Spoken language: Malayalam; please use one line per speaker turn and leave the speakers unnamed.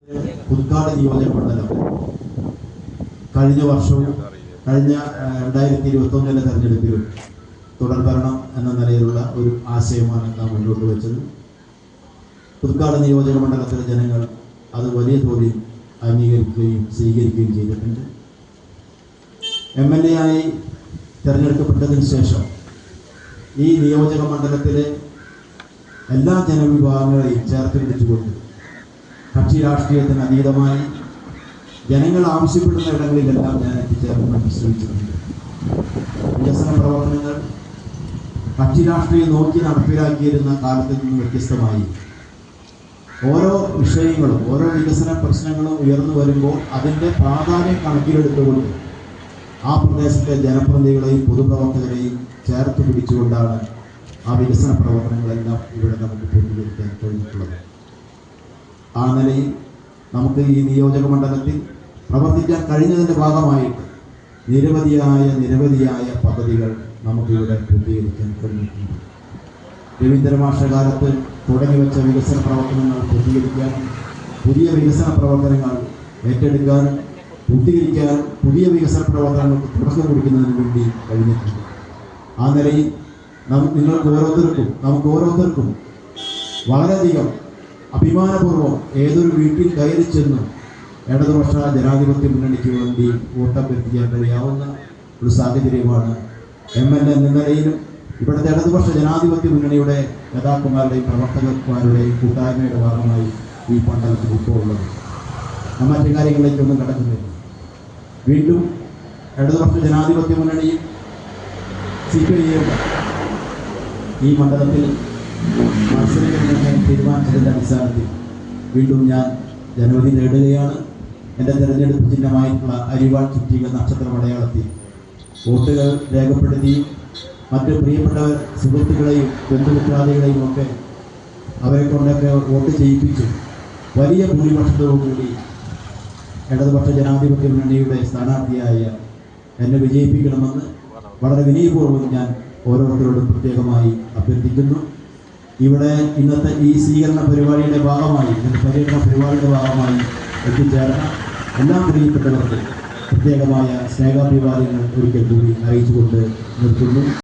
പുതുക്കാട് നിയോജക മണ്ഡലം കഴിഞ്ഞ വർഷവും കഴിഞ്ഞ 2021 തെരഞ്ഞെടുപ്പിലും തുടർഭരണം എന്ന നിലയിലുള്ള ഒരു ആശയമാണ് നാം മുന്നോട്ട് വെച്ചത്. പുതുക്കാട് നിയോജക മണ്ഡലത്തിലെ ജനങ്ങൾ അത് വലിയ തോതിൽ അംഗീകരിക്കുകയും സ്വീകരിക്കുകയും ചെയ്തിട്ടുണ്ട്. MLA ആയി തിരഞ്ഞെടുക്കപ്പെട്ടതിന് ശേഷം ഈ നിയോജക മണ്ഡലത്തിലെ എല്ലാ ജനവിഭാഗങ്ങളെയും ചേർത്ത് പിടിച്ചുകൊണ്ട് കക്ഷി രാഷ്ട്രീയത്തിന് അതീതമായി ജനങ്ങൾ ആവശ്യപ്പെടുന്ന ഇടങ്ങളിലെല്ലാം ഞാൻ എത്തിച്ചേർന്ന് ശ്രമിച്ചിട്ടുണ്ട്. വികസന പ്രവർത്തനങ്ങൾ കക്ഷി രാഷ്ട്രീയം നോക്കി നടപ്പിലാക്കിയിരുന്ന കാലത്തിൽ നിന്ന് വ്യത്യസ്തമായി ഓരോ വിഷയങ്ങളും ഓരോ വികസന പ്രശ്നങ്ങളും ഉയർന്നു വരുമ്പോൾ അതിൻ്റെ പ്രാധാന്യം കണക്കിലെടുത്തുകൊണ്ട് ആ പ്രദേശത്തെ ജനപ്രതിനിധികളെയും പൊതുപ്രവർത്തകരെയും ചേർത്ത് പിടിച്ചുകൊണ്ടാണ് ആ വികസന പ്രവർത്തനങ്ങളെല്ലാം ഇവിടെ നമുക്ക് പൂർത്തീകരിക്കാൻ കഴിഞ്ഞിട്ടുള്ളത്. ആ നിലയിൽ നമുക്ക് ഈ നിയോജക മണ്ഡലത്തിൽ പ്രവർത്തിക്കാൻ കഴിഞ്ഞതിൻ്റെ ഭാഗമായിട്ട് നിരവധിയായ പദ്ധതികൾ നമുക്കിവിടെ പൂർത്തീകരിക്കാൻ കഴിഞ്ഞിട്ടുണ്ട്. രവീന്ദ്രമാഷ കാലത്ത് തുടങ്ങിവെച്ച വികസന പ്രവർത്തനങ്ങൾ പൂർത്തീകരിക്കാനും പുതിയ വികസന പ്രവർത്തനങ്ങൾ ഏറ്റെടുക്കാനും പൂർത്തീകരിക്കാനും പുതിയ വികസന പ്രവർത്തനങ്ങൾക്ക് തുടക്കം കുറിക്കുന്നതിന് വേണ്ടി കഴിഞ്ഞിട്ടുണ്ട്. ആ നിലയിൽ നമുക്ക് ഓരോരുത്തർക്കും വളരെയധികം അഭിമാനപൂർവ്വം ഏതൊരു വീട്ടിൽ കയറി ചെന്ന് ഇടതുപക്ഷ ജനാധിപത്യ മുന്നണിക്ക് വേണ്ടി വോട്ടഭ്യർത്ഥിക്കാൻ കഴിയാവുന്ന ഒരു സാഹചര്യമാണ് MLA എന്ന നിലയിലും ഇവിടുത്തെ ഇടതുപക്ഷ ജനാധിപത്യ മുന്നണിയുടെ നേതാക്കന്മാരുടെയും പ്രവർത്തകന്മാരുടെയും കൂട്ടായ്മയുടെ ഭാഗമായി ഈ മണ്ഡലത്തിൽ ഇപ്പോൾ ഉള്ളത്. മറ്റു കാര്യങ്ങളിലേക്കൊന്നും കടക്കുന്നില്ല. വീണ്ടും ഇടതുപക്ഷ ജനാധിപത്യ മുന്നണിയും CPIയും ഈ മണ്ഡലത്തിൽ മത്സരിക്കുന്നതിനെ തീരുമാനിച്ചതിൻ്റെ അടിസ്ഥാനത്തിൽ വീണ്ടും ഞാൻ ജനവിധി നേടുകയാണ്. എൻ്റെ തെരഞ്ഞെടുപ്പ് ചിഹ്നമായിട്ടുള്ള അരിവാൾ ചുറ്റിക നക്ഷത്രം അടയാളത്തിൽ വോട്ടുകൾ രേഖപ്പെടുത്തിയും മറ്റ് പ്രിയപ്പെട്ട സുഹൃത്തുക്കളെയും ബന്ധുമിത്രാദികളെയും ഒക്കെ അവരെ കൊണ്ടൊക്കെ വോട്ട് ചെയ്യിപ്പിച്ചു വലിയ ഭൂരിപക്ഷത്തോടുകൂടി ഇടതുപക്ഷ ജനാധിപത്യ മുന്നണിയുടെ സ്ഥാനാർത്ഥിയായ എന്നെ വിജയിപ്പിക്കണമെന്ന് വളരെ വിനയപൂർവ്വം ഞാൻ ഓരോരുത്തരോടും പ്രത്യേകമായി അഭ്യർത്ഥിക്കുന്നു. ഇവിടെ ഇന്നത്തെ ഈ സ്വീകരണ പരിപാടിയുടെ ഭാഗമായി പര്യടന പരിപാടിയുടെ ഭാഗമായി എത്തിച്ചേർന്ന എല്ലാ പ്രിയപ്പെട്ടവർക്ക് പ്രത്യേകമായ സ്നേഹാഭിവാദ്യങ്ങൾ ഒരിക്കൽ കൂടി അറിയിച്ചുകൊണ്ട് നിർത്തുന്നു.